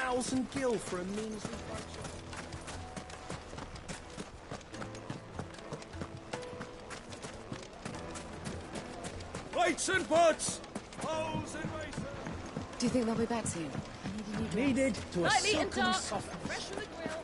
1,000 gil for a measly budget. Plates and pots! Bowls and basins! Do you think they'll be back soon? I need a new dress. Needed to a Lightly and silken dark, softness. fresh from the grill.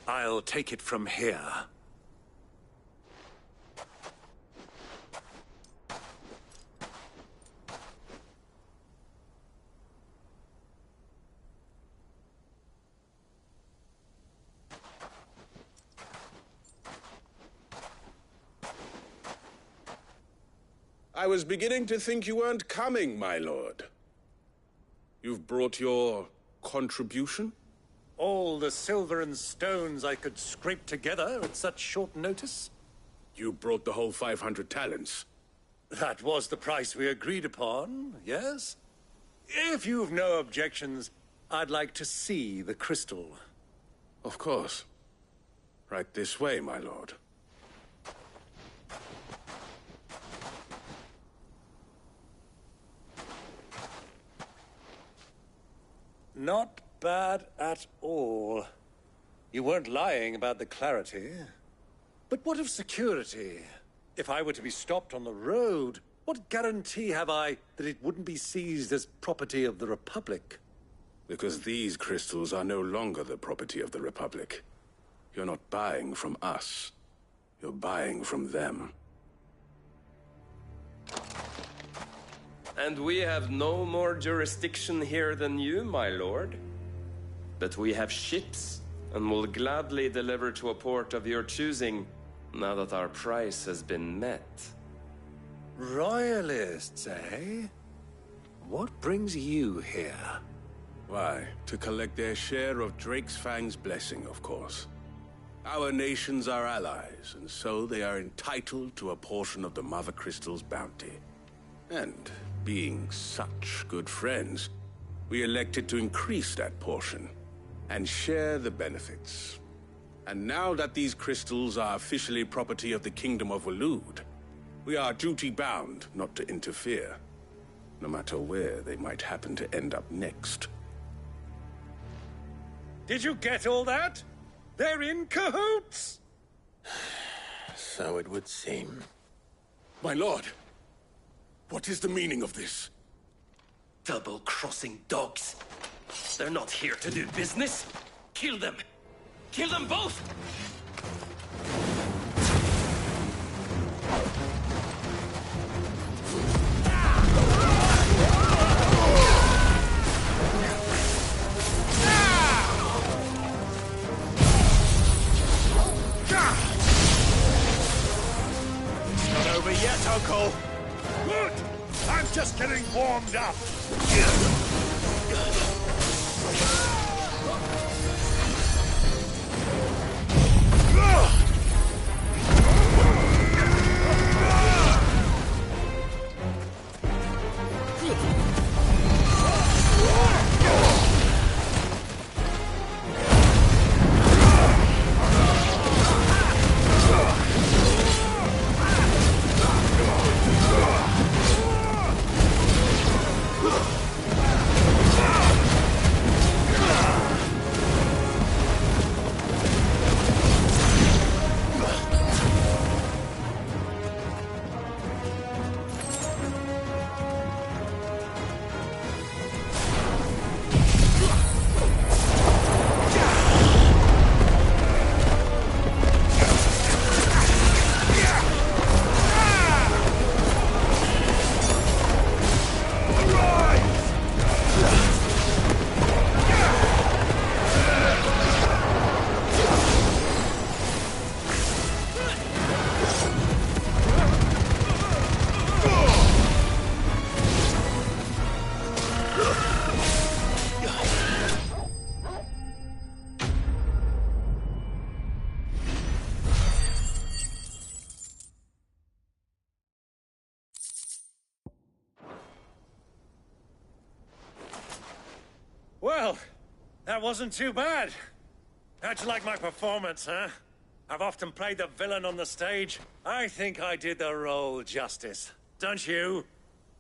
I'll take it from here. I was beginning to think you weren't coming, my lord. You've brought your contribution? All the silver and stones I could scrape together at such short notice? You brought the whole 500 talents. That was the price we agreed upon, yes? If you've no objections, I'd like to see the crystal. Of course. Right this way, my lord. Not bad at all. You weren't lying about the clarity. But what of security? If I were to be stopped on the road, what guarantee have I that it wouldn't be seized as property of the Republic? Because these crystals are no longer the property of the Republic. You're not buying from us. You're buying from them. And we have no more jurisdiction here than you, my lord. But we have ships, and will gladly deliver to a port of your choosing, now that our price has been met. Royalists, eh? What brings you here? Why, to collect their share of Drakesfang's blessing, of course. Our nations are allies, and so they are entitled to a portion of the Mother Crystal's bounty. And, being such good friends, we elected to increase that portion and share the benefits. And now that these crystals are officially property of the Kingdom of Waloed, we are duty-bound not to interfere, no matter where they might happen to end up next. Did you get all that? They're in cahoots! So it would seem. My lord, what is the meaning of this? Double-crossing dogs. They're not here to do business. Kill them. Kill them both! Not over yet, Uncle. Good! I'm just getting warmed up. Well, that wasn't too bad. How'd you like my performance, huh? I've often played the villain on the stage. I think I did the role justice. Don't you?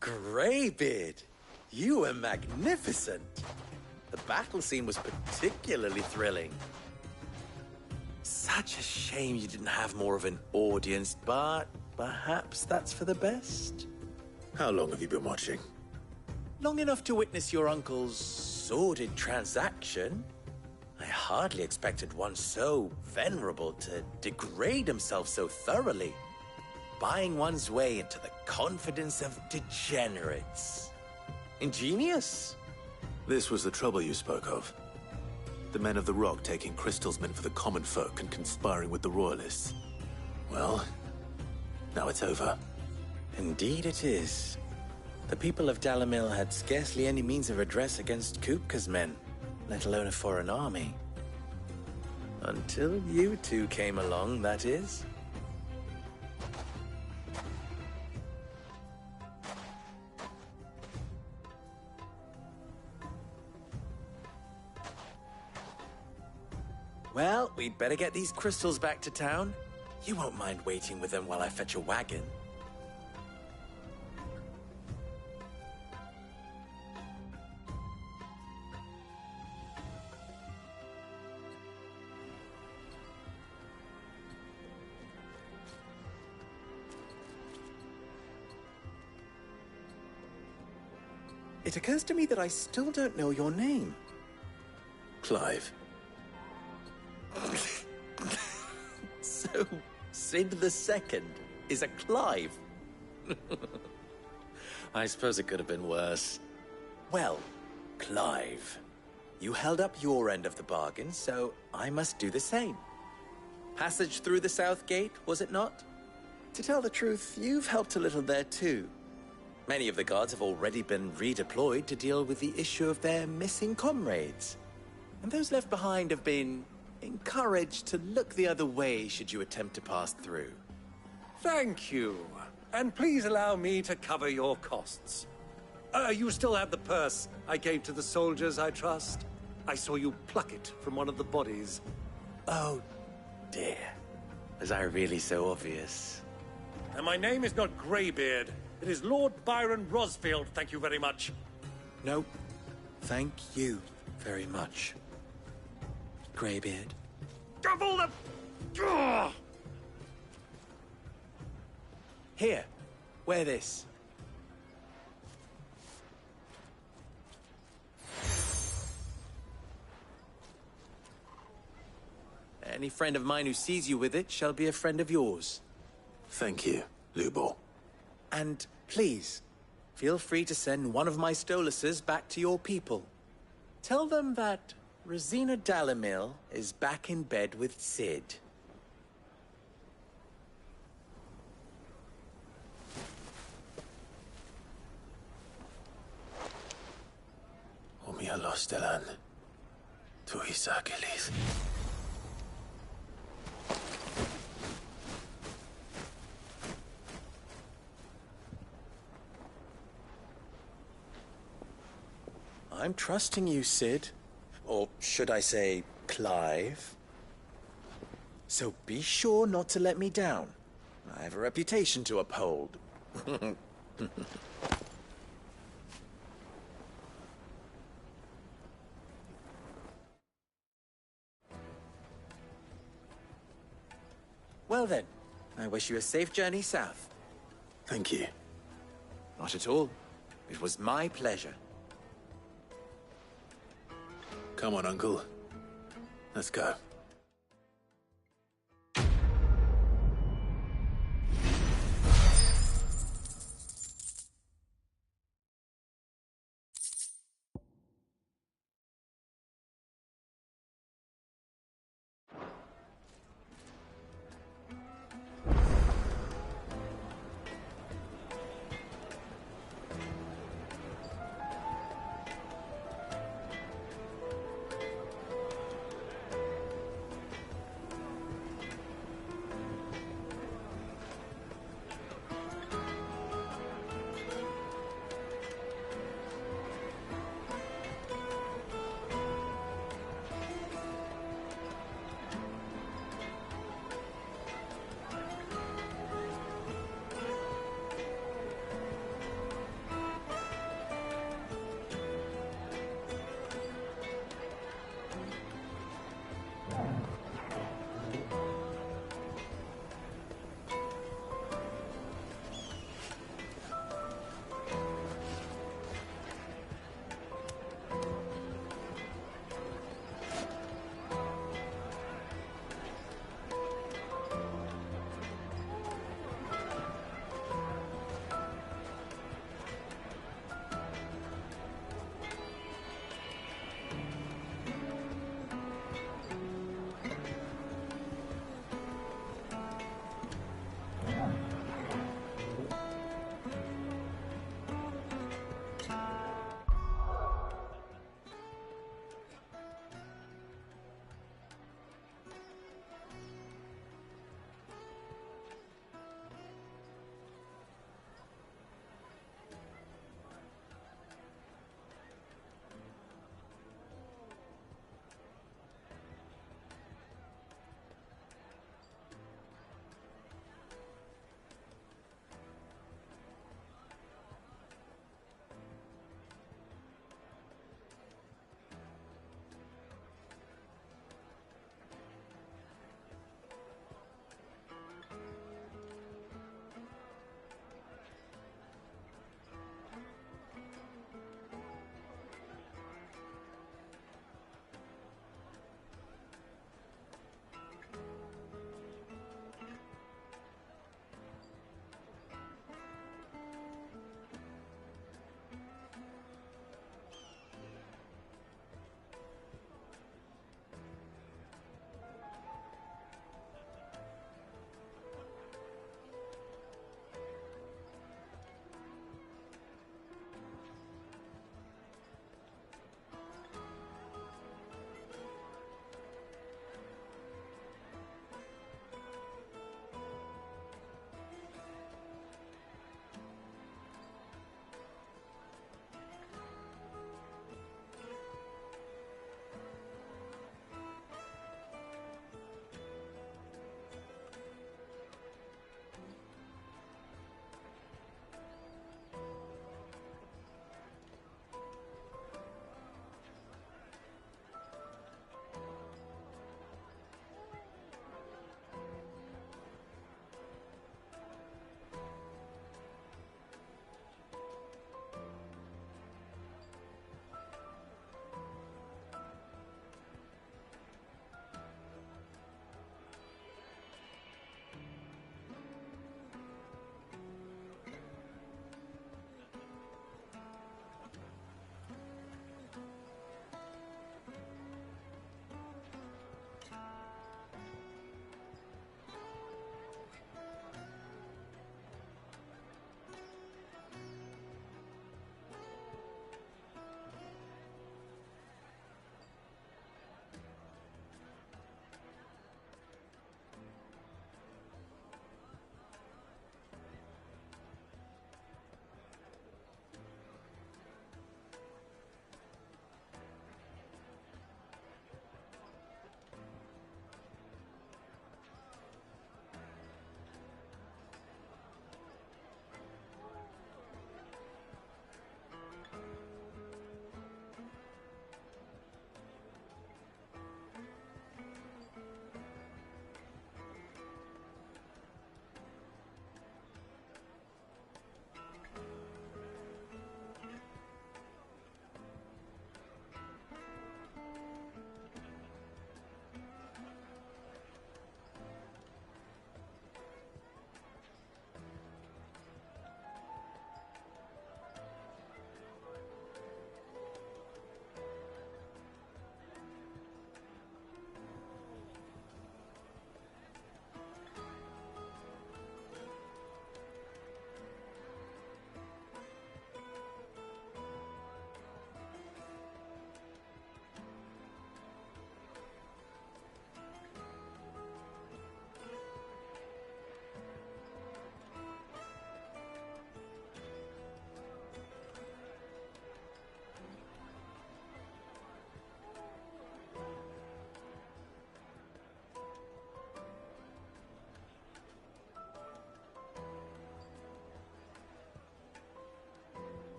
Greybeard, you were magnificent. The battle scene was particularly thrilling. Such a shame you didn't have more of an audience, but perhaps that's for the best. How long have you been watching? Long enough to witness your uncle's sordid transaction. I hardly expected one so venerable to degrade himself so thoroughly, buying one's way into the confidence of degenerates. Ingenious. This was the trouble you spoke of. The men of the Rock taking crystals meant for the common folk and conspiring with the Royalists. Well, now it's over. Indeed it is. The people of Dalimil had scarcely any means of redress against Kupka's men, let alone a foreign army. Until you two came along, that is. Well, we'd better get these crystals back to town. You won't mind waiting with them while I fetch a wagon. It occurs to me that I still don't know your name. Clive. So, Sid the Second is a Clive? I suppose it could have been worse. Well, Clive, you held up your end of the bargain, so I must do the same. Passage through the South Gate, was it not? To tell the truth, you've helped a little there too. Many of the guards have already been redeployed to deal with the issue of their missing comrades. And those left behind have been encouraged to look the other way should you attempt to pass through. Thank you. And please allow me to cover your costs. You still have the purse I gave to the soldiers, I trust? I saw you pluck it from one of the bodies. Oh, dear. Was I really so obvious? And my name is not Greybeard. It is Lord Byron Rosfield, thank you very much. No, thank you very much, Greybeard. Of all the... Ugh! Here, wear this. Any friend of mine who sees you with it shall be a friend of yours. Thank you, Lubor. And please, feel free to send one of my Stoluses back to your people. Tell them that Rosina Dalimil is back in bed with Sid. Omia Lostelan. Tuisa Achilles. I'm trusting you, Sid. Or should I say, Clive. So be sure not to let me down. I have a reputation to uphold. Well then, I wish you a safe journey south. Thank you. Not at all. It was my pleasure. Come on, Uncle. Let's go.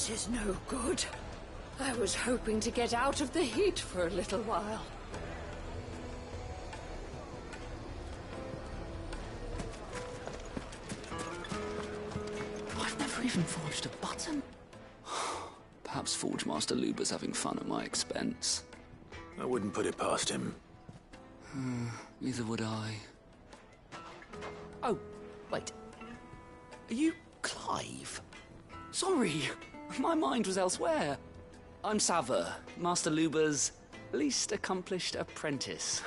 This is no good. I was hoping to get out of the heat for a little while. I've never even forged a button. Perhaps Forge Master Luber's having fun at my expense. I wouldn't put it past him. Neither would I. Oh, wait. Are you Clive? Sorry, my mind was elsewhere. I'm Sava, Master Luber's least accomplished apprentice.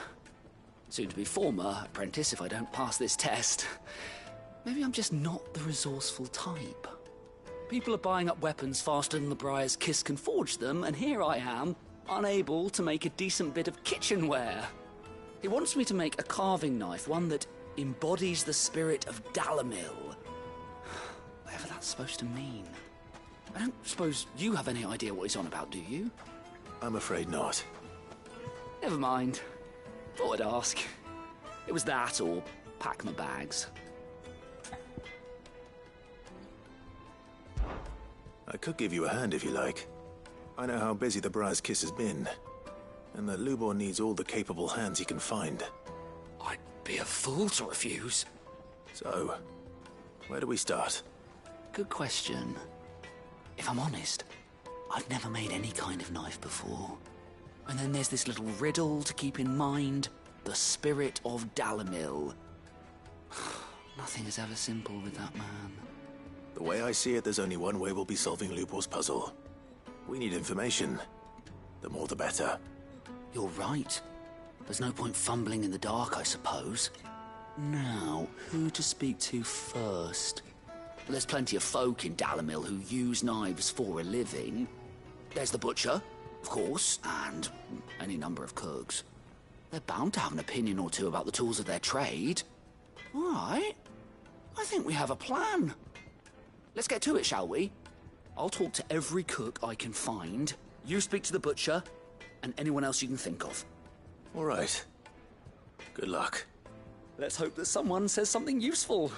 Soon to be former apprentice if I don't pass this test. Maybe I'm just not the resourceful type. People are buying up weapons faster than the Briar's Kiss can forge them, and here I am, unable to make a decent bit of kitchenware. He wants me to make a carving knife, one that embodies the spirit of Dalamil. Whatever that's supposed to mean. I don't suppose you have any idea what he's on about, do you? I'm afraid not. Never mind. Thought I'd ask. It was that or pack my bags. I could give you a hand if you like. I know how busy the Briar's Kiss has been, and that Lubor needs all the capable hands he can find. I'd be a fool to refuse. So, where do we start? Good question. If I'm honest, I've never made any kind of knife before. And then there's this little riddle to keep in mind. The spirit of Dalamil. Nothing is ever simple with that man. The way I see it, there's only one way we'll be solving Lubor's puzzle. We need information. The more the better. You're right. There's no point fumbling in the dark, I suppose. Now, who to speak to first? There's plenty of folk in Dalamil who use knives for a living. There's the butcher, of course, and any number of cooks. They're bound to have an opinion or two about the tools of their trade. All right. I think we have a plan. Let's get to it, shall we? I'll talk to every cook I can find. You speak to the butcher, and anyone else you can think of. All right. Good luck. Let's hope that someone says something useful.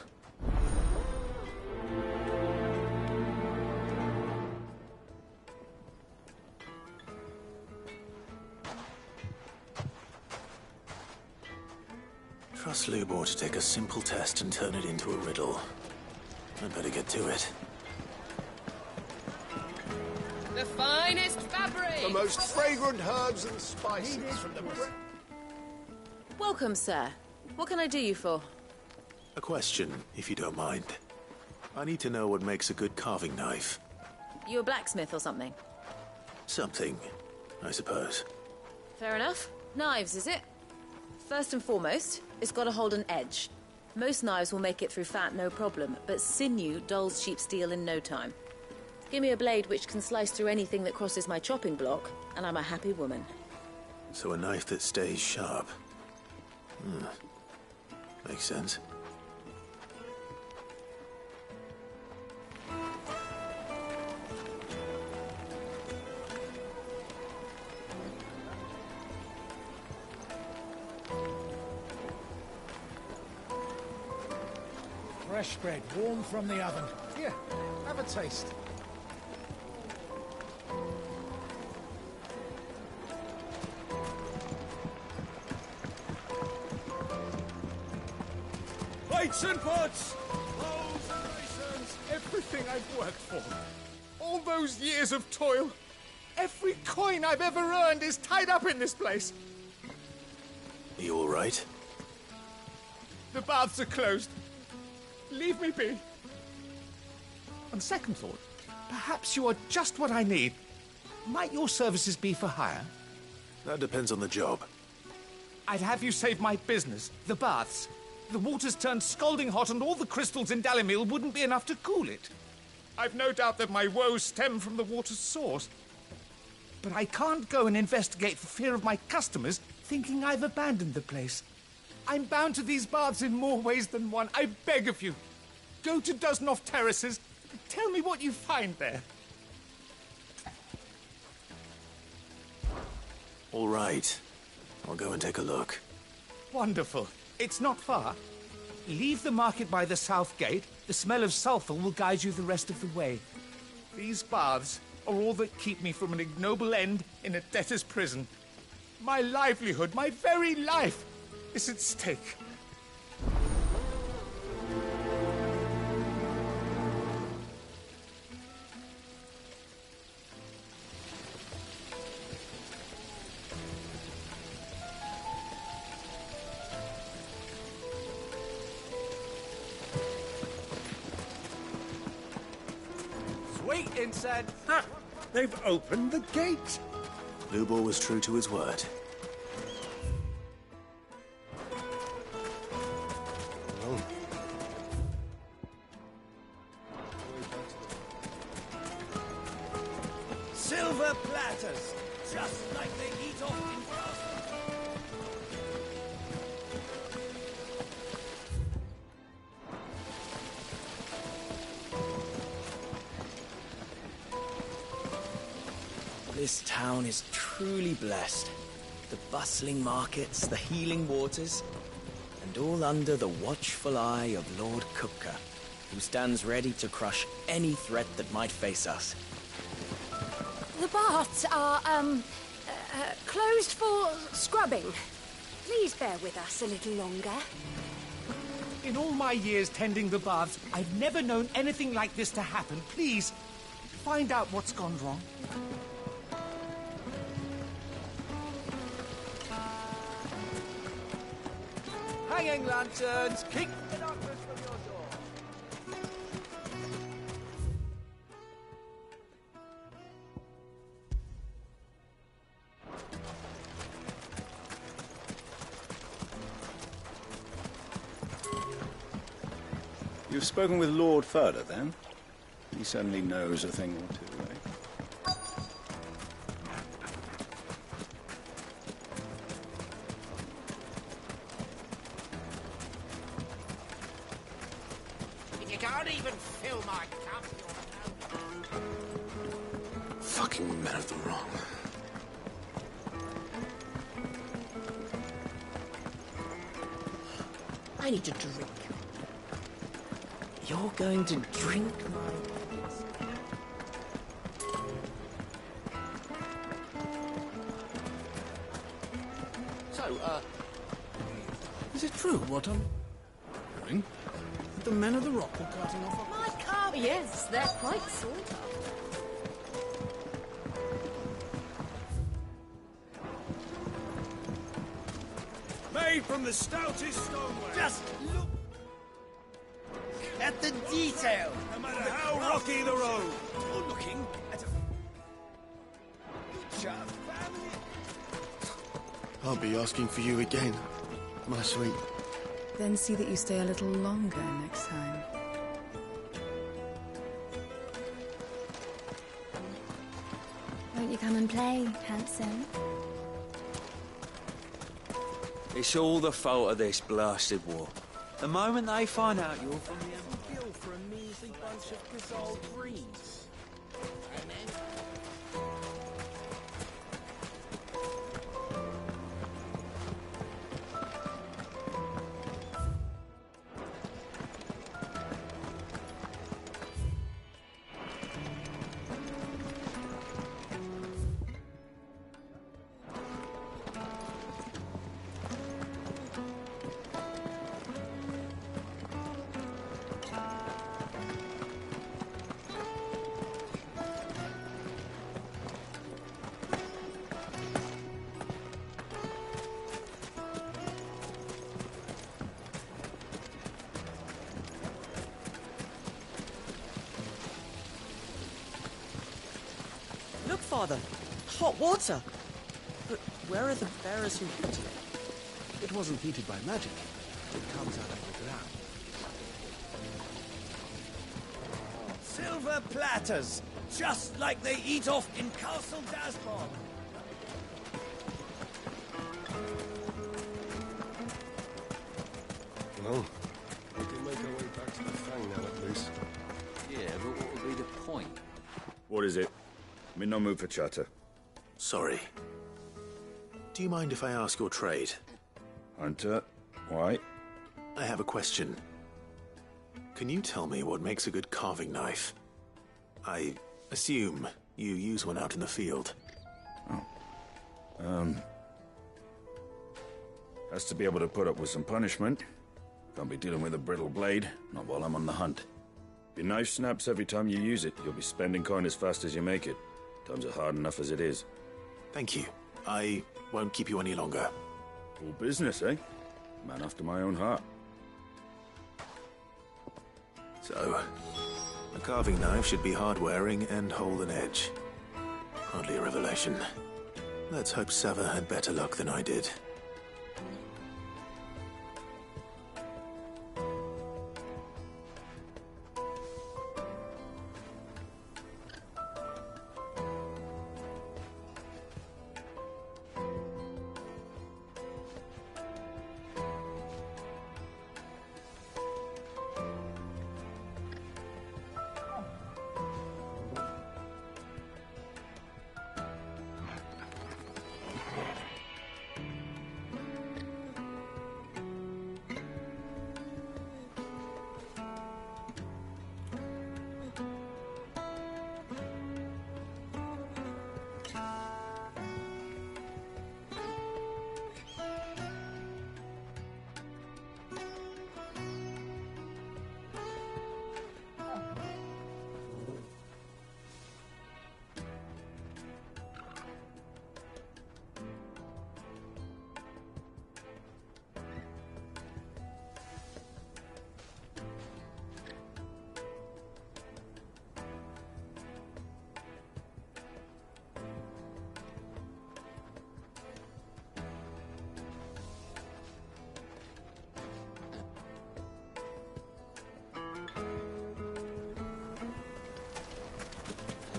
Trust Lubor to take a simple test and turn it into a riddle. I'd better get to it. The finest fabric! The most fragrant herbs and spices from the... Welcome, sir. What can I do you for? A question, if you don't mind. I need to know what makes a good carving knife. You a blacksmith or something? Something, I suppose. Fair enough. Knives, is it? First and foremost, it's got to hold an edge. Most knives will make it through fat, no problem, but sinew dulls cheap steel in no time. Give me a blade which can slice through anything that crosses my chopping block, and I'm a happy woman. So a knife that stays sharp. Makes sense. Fresh bread, warm from the oven. Here, have a taste. Plates and pots! Bowls and raisins! Everything I've worked for. All those years of toil. Every coin I've ever earned is tied up in this place. Are you all right? The baths are closed. Leave me be. On second thought, perhaps you are just what I need. Might your services be for hire? That depends on the job. I'd have you save my business, the baths. The water's turned scalding hot and all the crystals in Dalamil wouldn't be enough to cool it. I've no doubt that my woes stem from the water's source. But I can't go and investigate for fear of my customers thinking I've abandoned the place. I'm bound to these baths in more ways than one. I beg of you. Go to Dusnov Terraces. Tell me what you find there. All right. I'll go and take a look. Wonderful. It's not far. Leave the market by the south gate. The smell of sulfur will guide you the rest of the way. These baths are all that keep me from an ignoble end in a debtor's prison. My livelihood, my very life, is at stake. Sweet inside. Ha! They've opened the gate! Lubor was true to his word. Silver platters, just like they eat off in Castle. This town is truly blessed. The bustling markets, the healing waters, and all under the watchful eye of Lord Kupka, who stands ready to crush any threat that might face us. The baths are, closed for scrubbing. Please bear with us a little longer. In all my years tending the baths, I've never known anything like this to happen. Please, find out what's gone wrong. Hanging lanterns, keep the darkness from your door. You've spoken with Lord Furder, then? He certainly knows a thing or two, eh? If you can't even fill my cup, Fucking men of the wrong. I need to drink. You're going to drink my... So, is it true what I'm hearing? The men of the rock are cutting off My car, yes, they're quite sort of. Made from the stoutest stoneware. Just look at the detail. No matter how rocky the road. You're looking at a future family. I'll be asking for you again, my sweet. Then see that you stay a little longer next time. Won't you come and play, handsome? It's all the fault of this blasted war. The moment they find out you're from the Emperor, for a measly bunch of dissolved greens. Look, Father. Hot water. But where are the bearers who heated it? It wasn't heated by magic. It comes out of the ground. Silver platters, just like they eat off in Castle Dasbog. Well, we can make our way back to the Fang now, at least. Yeah, but what would be the point? What is it? I'm in no mood for chatter. Sorry. Do you mind if I ask your trade? Hunter, why? I have a question. Can you tell me what makes a good carving knife? I assume you use one out in the field. Has to be able to put up with some punishment. Can't be dealing with a brittle blade, not while I'm on the hunt. If your knife snaps every time you use it, you'll be spending coin as fast as you make it. Times are hard enough as it is. Thank you. I won't keep you any longer. Full business, eh? Man after my own heart. So, a carving knife should be hard-wearing and hold an edge. Hardly a revelation. Let's hope Sava had better luck than I did.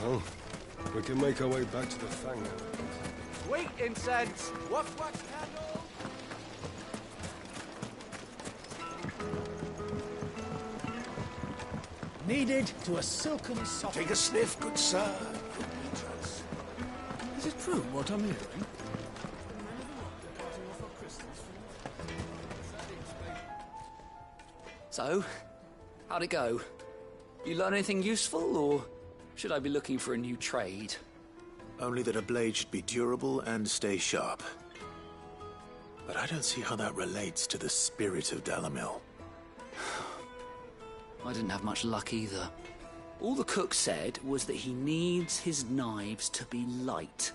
Well, we can make our way back to the Fang. Sweet incense! Waft wax candle! Needed to a silken soft. Take a sniff, good sir. Is it true what I'm hearing? So, how'd it go? You learn anything useful, or should I be looking for a new trade? Only that a blade should be durable and stay sharp. But I don't see how that relates to the spirit of Dalimil. I didn't have much luck either. All the cook said was that he needs his knives to be light.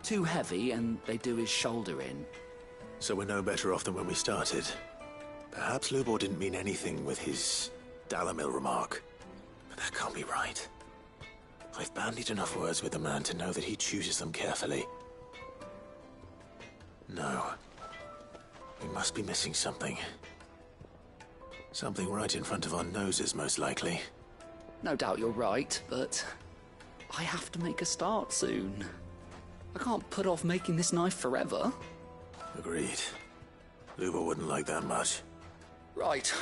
Too heavy and they do his shoulder in. So we're no better off than when we started. Perhaps Lubor didn't mean anything with his Dalimil remark. But that can't be right. I've bandied enough words with the man to know that he chooses them carefully. No. We must be missing something. Something right in front of our noses, most likely. No doubt you're right, but I have to make a start soon. I can't put off making this knife forever. Agreed. Lubor wouldn't like that much. Right.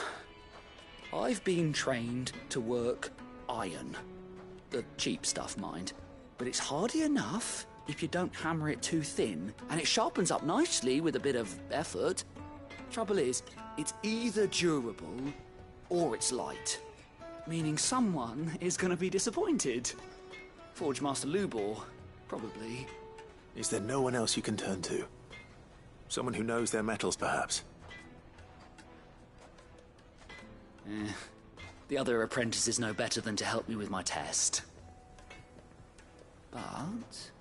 I've been trained to work iron. The cheap stuff, mind. But it's hardy enough if you don't hammer it too thin, and it sharpens up nicely with a bit of effort. Trouble is, it's either durable or it's light. Meaning someone is going to be disappointed. Forge Master Lubor, probably. Is there no one else you can turn to? Someone who knows their metals, perhaps? The other apprentice is no better than to help me with my test. But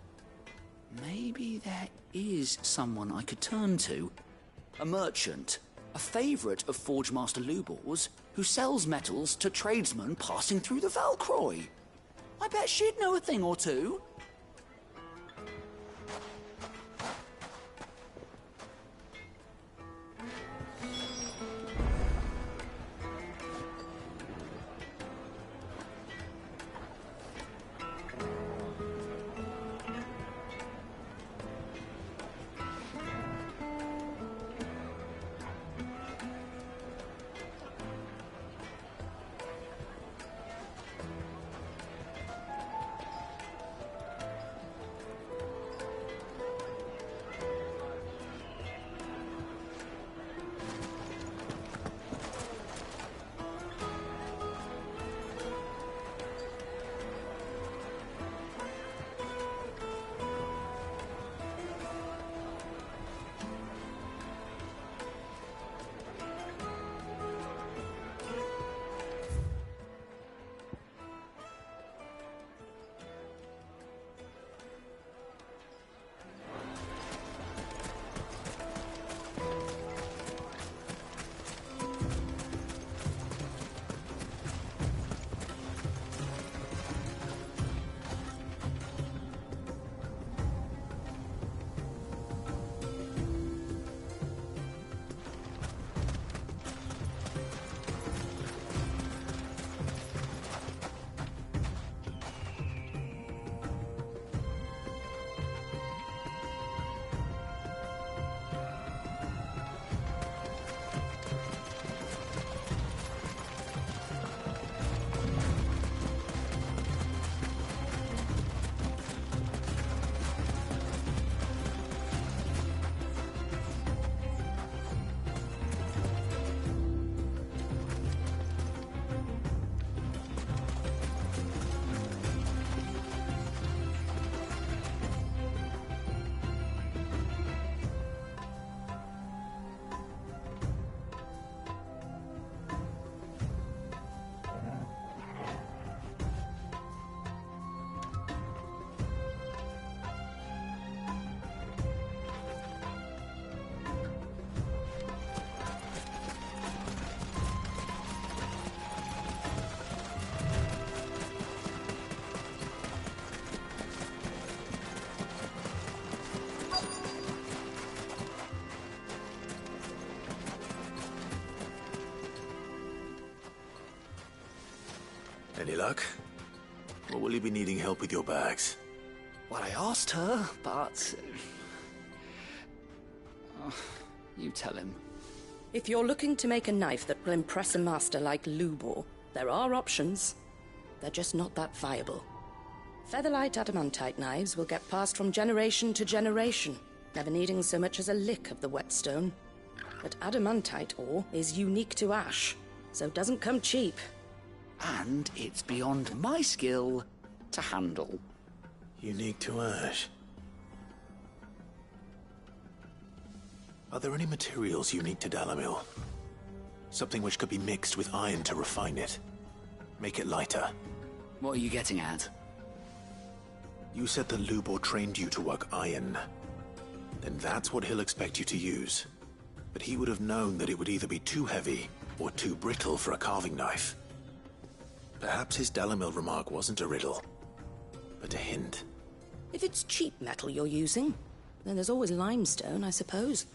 maybe there is someone I could turn to. A merchant, a favourite of Forge Master Lubor's, who sells metals to tradesmen passing through the Valcroy. I bet she'd know a thing or two. Any luck? Or will you be needing help with your bags? Well, I asked her, but... you tell him. If you're looking to make a knife that will impress a master like Lubor, there are options. They're just not that viable. Featherlight adamantite knives will get passed from generation to generation, never needing so much as a lick of the whetstone. But adamantite ore is unique to ash, so it doesn't come cheap. And it's beyond my skill to handle. Unique to ash? Are there any materials unique to Dalimil? Something which could be mixed with iron to refine it. Make it lighter. What are you getting at? You said that Lubor trained you to work iron. Then that's what he'll expect you to use. But he would have known that it would either be too heavy or too brittle for a carving knife. Perhaps his Dalimil remark wasn't a riddle, but a hint. If it's cheap metal you're using, then there's always limestone, I suppose.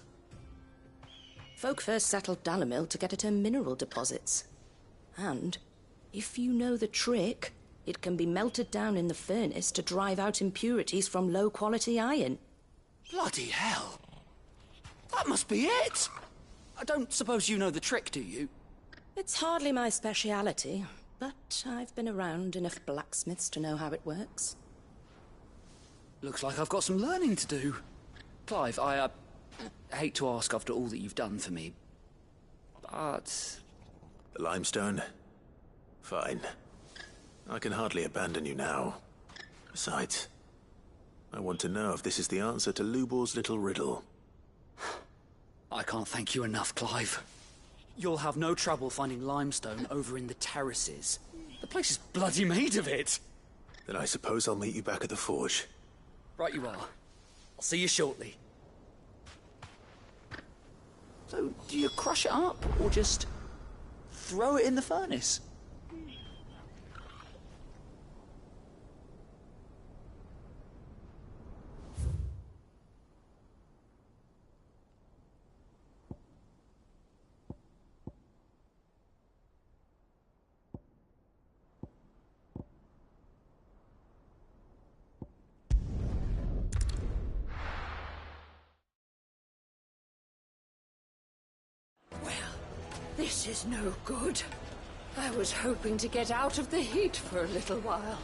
Folk first settled Dalimil to get at her mineral deposits. And, if you know the trick, it can be melted down in the furnace to drive out impurities from low-quality iron. Bloody hell! That must be it! I don't suppose you know the trick, do you? It's hardly my speciality, but I've been around enough blacksmiths to know how it works. Looks like I've got some learning to do. Clive, I hate to ask after all that you've done for me, but... The limestone? Fine. I can hardly abandon you now. Besides, I want to know if this is the answer to Lubor's little riddle. I can't thank you enough, Clive. You'll have no trouble finding limestone over in the terraces. The place is bloody made of it. Then I suppose I'll meet you back at the forge. Right you are. I'll see you shortly. So, do you crush it up, or just throw it in the furnace? This is no good. I was hoping to get out of the heat for a little while.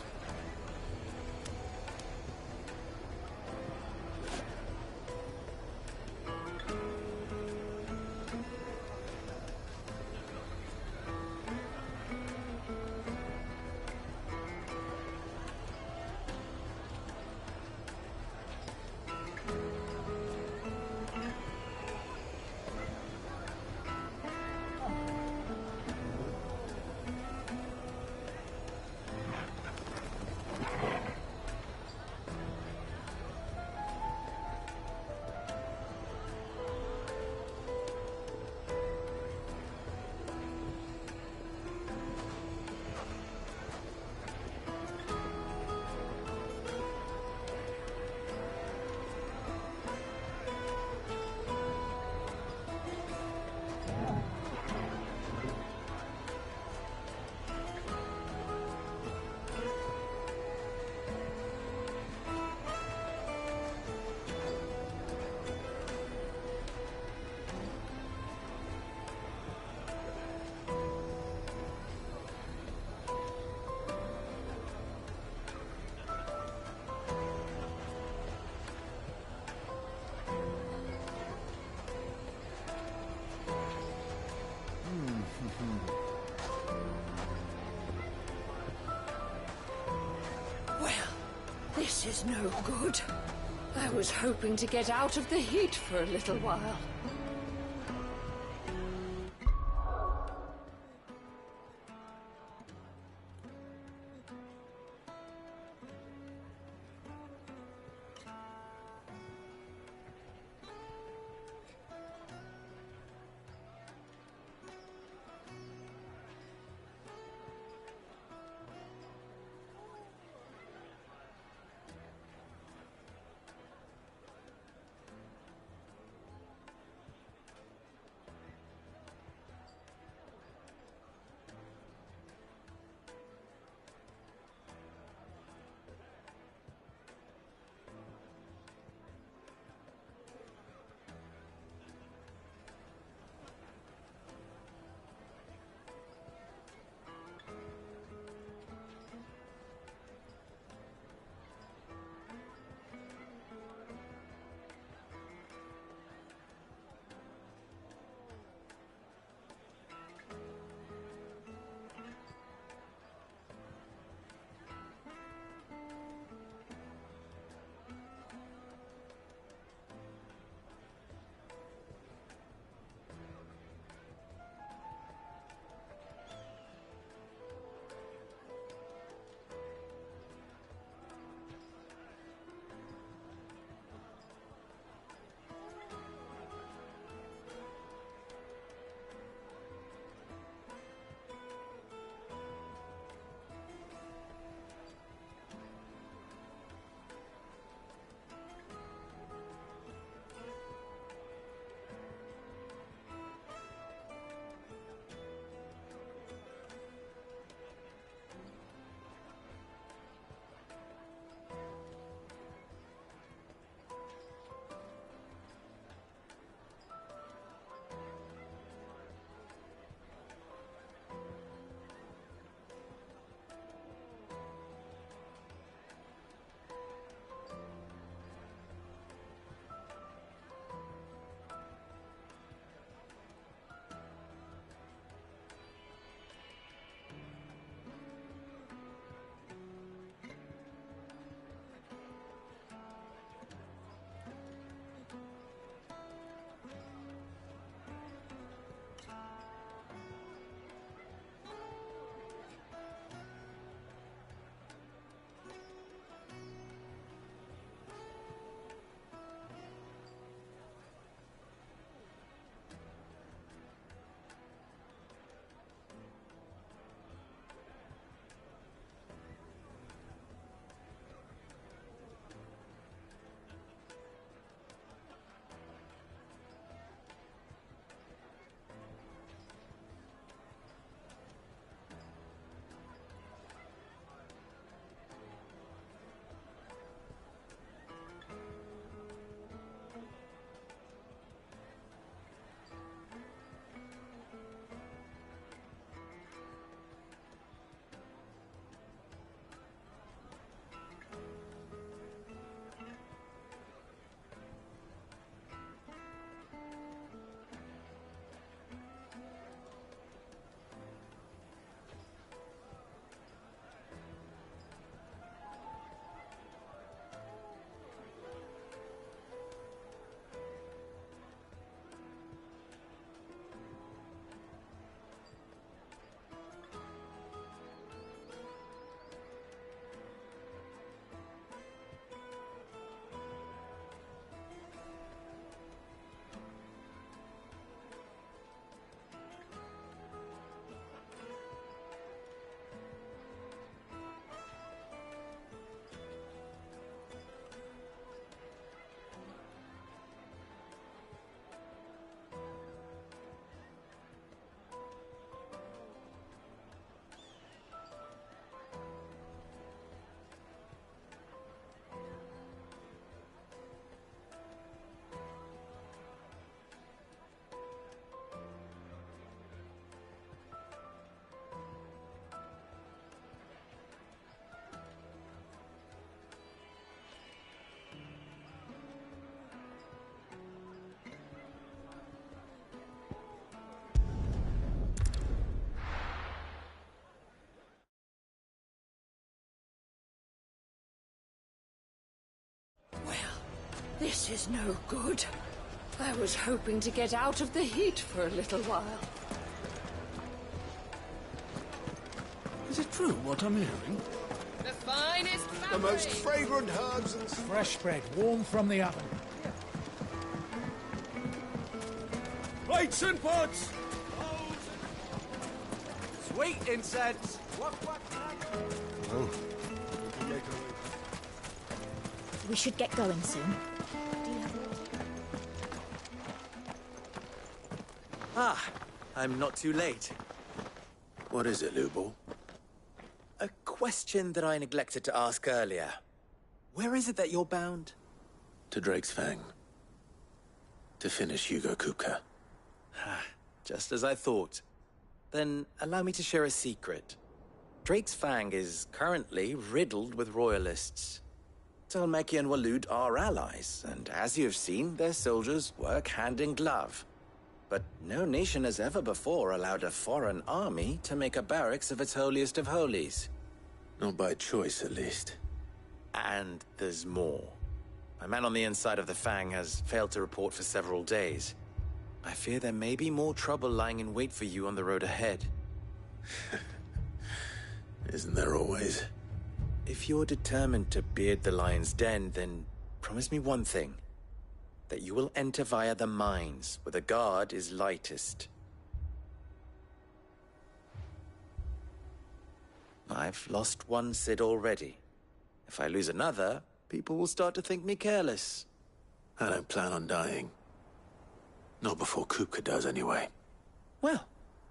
Well, this is no good. I was hoping to get out of the heat for a little while. This is no good. I was hoping to get out of the heat for a little while. Is it true what I'm hearing? The finest The most fragrant herbs and... Fresh bread, warm from the oven. Plates and pots! Sweet incense! What? Oh. We should get going soon. Ah, I'm not too late. What is it, Lubor? A question that I neglected to ask earlier. Where is it that you're bound? To Drake's Fang. To finish Hugo Kupka. Just as I thought. Then allow me to share a secret. Drake's Fang is currently riddled with royalists. Dhalmekia and Waloed are allies, and as you've seen, their soldiers work hand in glove. But no nation has ever before allowed a foreign army to make a barracks of its holiest of holies. Not by choice, at least. And there's more. My man on the inside of the Fang has failed to report for several days. I fear there may be more trouble lying in wait for you on the road ahead. Isn't there always? If you're determined to beard the lion's den, then promise me one thing. That you will enter via the mines, where the guard is lightest. I've lost one Cid already. If I lose another, people will start to think me careless. I don't plan on dying. Not before Kupka does, anyway. Well,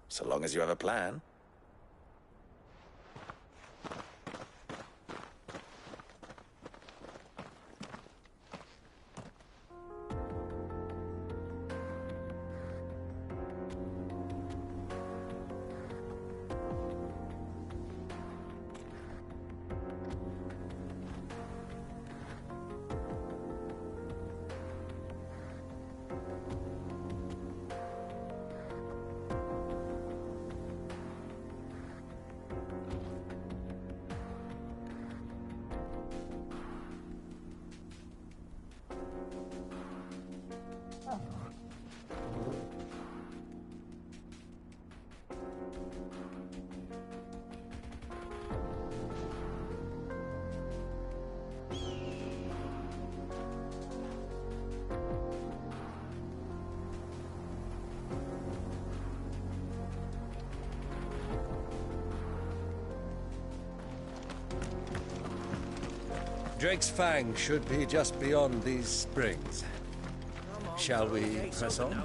so long as you have a plan. Drake's Fang should be just beyond these springs. Shall we press on?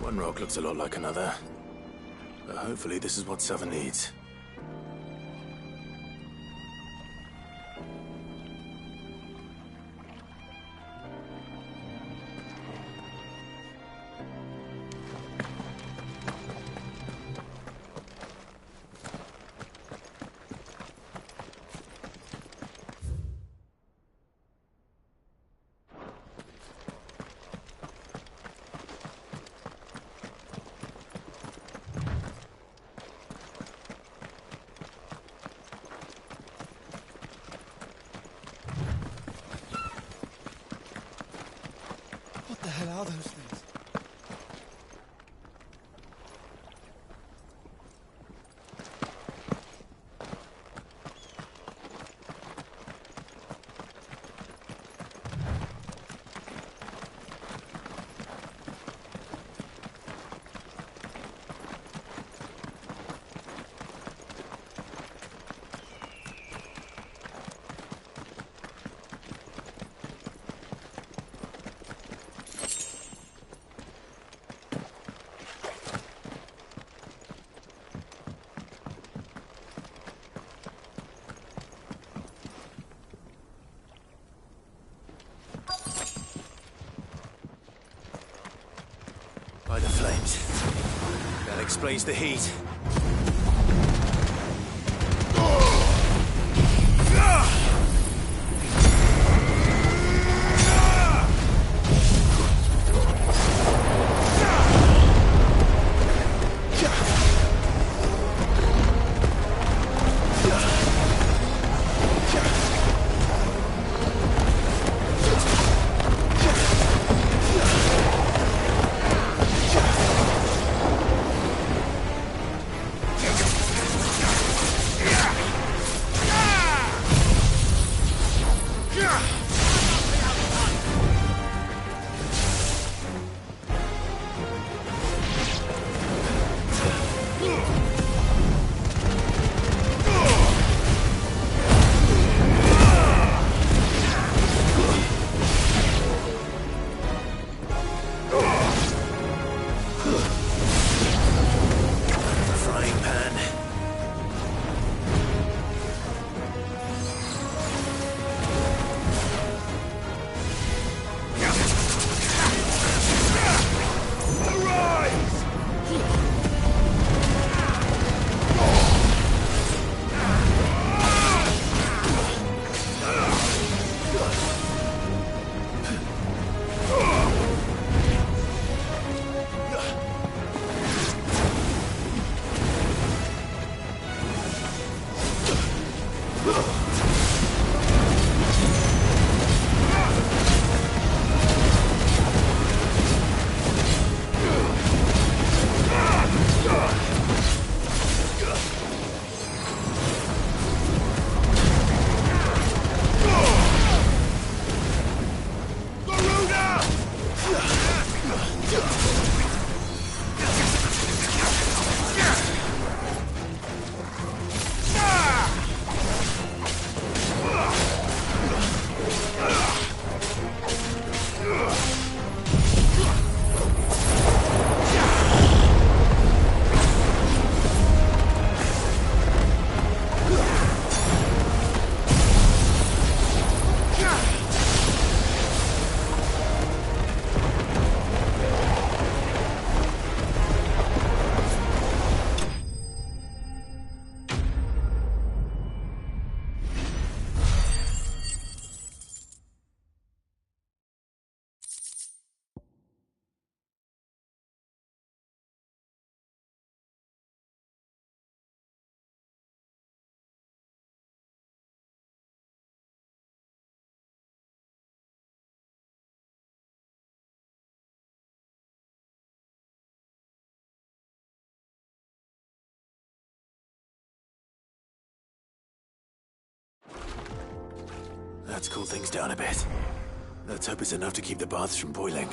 One rock looks a lot like another. But hopefully this is what Sava needs. What the hell are those things? That explains the heat. That's cooled things down a bit. Let's hope it's enough to keep the baths from boiling.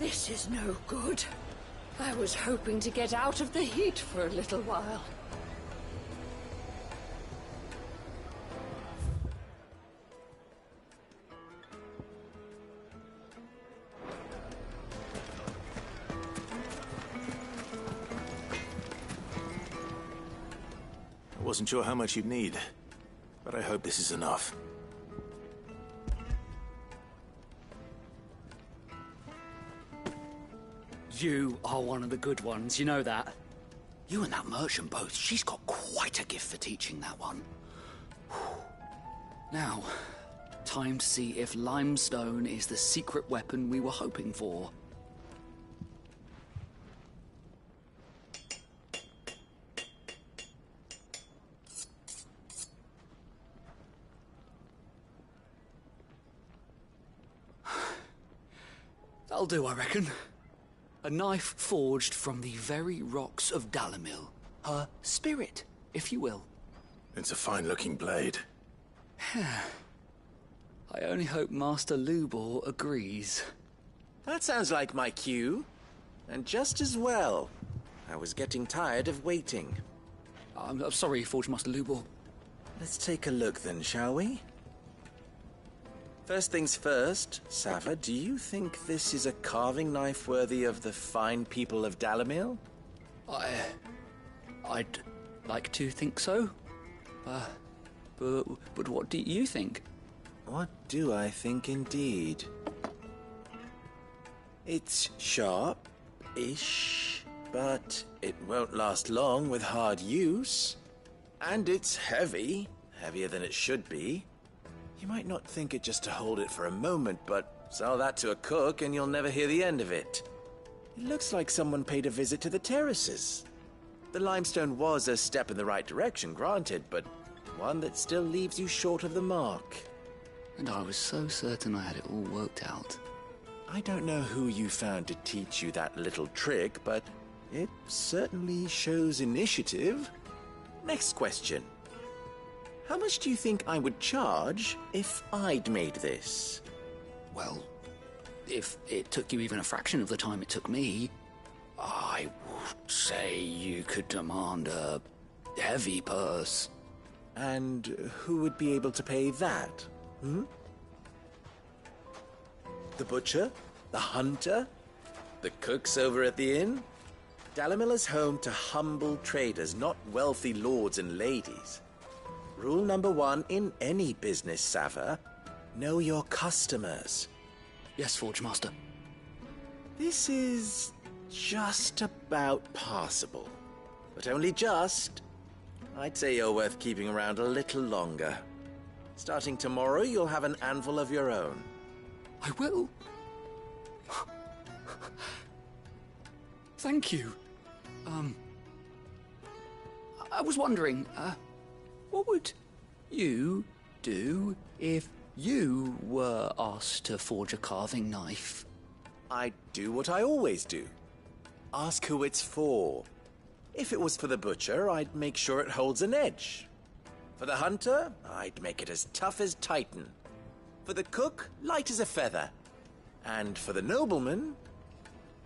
This is no good. I was hoping to get out of the heat for a little while. Wasn't sure how much you'd need, but I hope this is enough. You are one of the good ones, you know that. You and that merchant both, she's got quite a gift for teaching that one. Now, time to see if limestone is the secret weapon we were hoping for. That'll do, I reckon. A knife forged from the very rocks of Dalimil. Her spirit, if you will. It's a fine-looking blade. I only hope Master Lubor agrees. That sounds like my cue. And just as well. I was getting tired of waiting. I'm sorry, Forge Master Lubor. Let's take a look then, shall we? First things first, Sava, do you think this is a carving knife worthy of the fine people of Dalimil? I'd like to think so. But what do you think? What do I think indeed? It's sharp-ish, but it won't last long with hard use. And it's heavy, heavier than it should be. You might not think it just to hold it for a moment, but sell that to a cook and you'll never hear the end of it. It looks like someone paid a visit to the terraces. The limestone was a step in the right direction, granted, but one that still leaves you short of the mark. And I was so certain I had it all worked out. I don't know who you found to teach you that little trick, but it certainly shows initiative. Next question. How much do you think I would charge if I'd made this? Well, if it took you even a fraction of the time it took me, I would say you could demand a heavy purse. And who would be able to pay that? The butcher? The hunter? The cooks over at the inn? Dalimil is home to humble traders, not wealthy lords and ladies. Rule number 1 in any business, Sava, know your customers. Yes, Forge Master. This is just about passable, but only just. I'd say you're worth keeping around a little longer. Starting tomorrow, you'll have an anvil of your own. I will. Thank you. I was wondering, what would you do if you were asked to forge a carving knife? I'd do what I always do. Ask who it's for. If it was for the butcher, I'd make sure it holds an edge. For the hunter, I'd make it as tough as Titan. For the cook, light as a feather. And for the nobleman,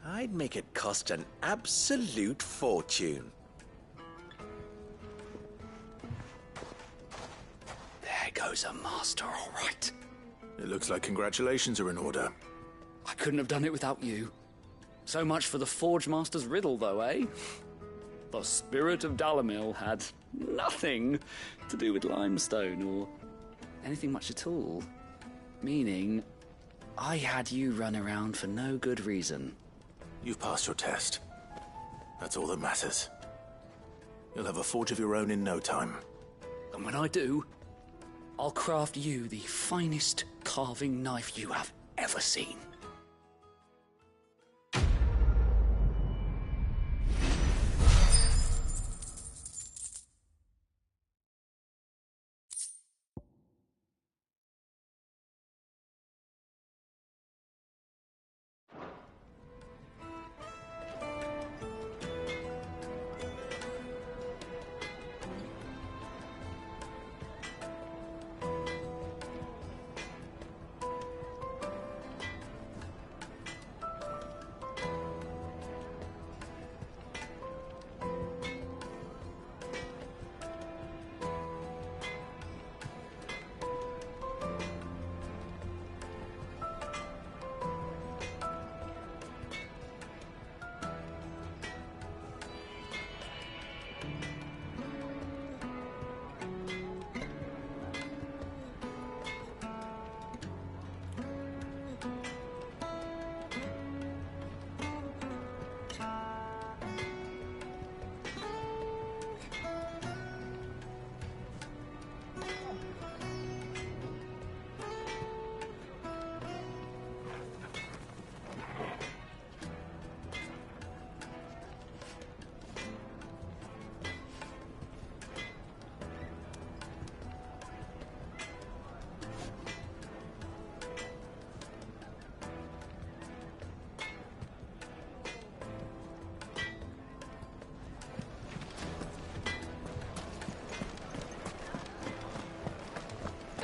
I'd make it cost an absolute fortune. There goes a master, all right. It looks like congratulations are in order. I couldn't have done it without you. So much for the Forge Master's riddle, though, eh? The spirit of Dalimil had nothing to do with limestone or anything much at all. Meaning, I had you run around for no good reason. You've passed your test. That's all that matters. You'll have a forge of your own in no time. And when I do, I'll craft you the finest carving knife you have ever seen.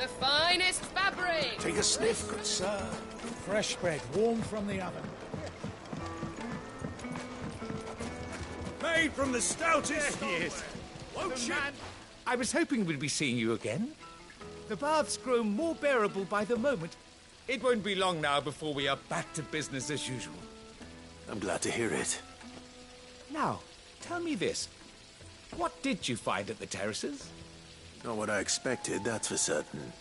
The finest fabric! Take a sniff, good sir. Fresh bread, warm from the oven. Made from the stoutest. There he is. Won't The you? man. I was hoping we'd be seeing you again. The baths grow more bearable by the moment. It won't be long now before we are back to business as usual. I'm glad to hear it. Now, tell me this. What did you find at the terraces? Not what I expected, that's for certain.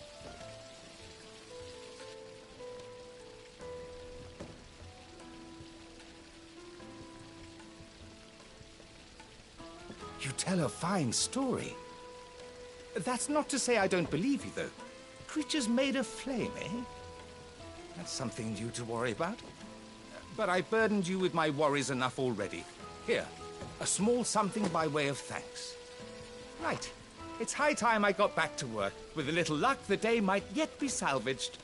You tell a fine story. That's not to say I don't believe you, though. Creatures made of flame, eh? That's something new to worry about. But I burdened you with my worries enough already. Here, a small something by way of thanks. Right. It's high time I got back to work. With a little luck, the day might yet be salvaged.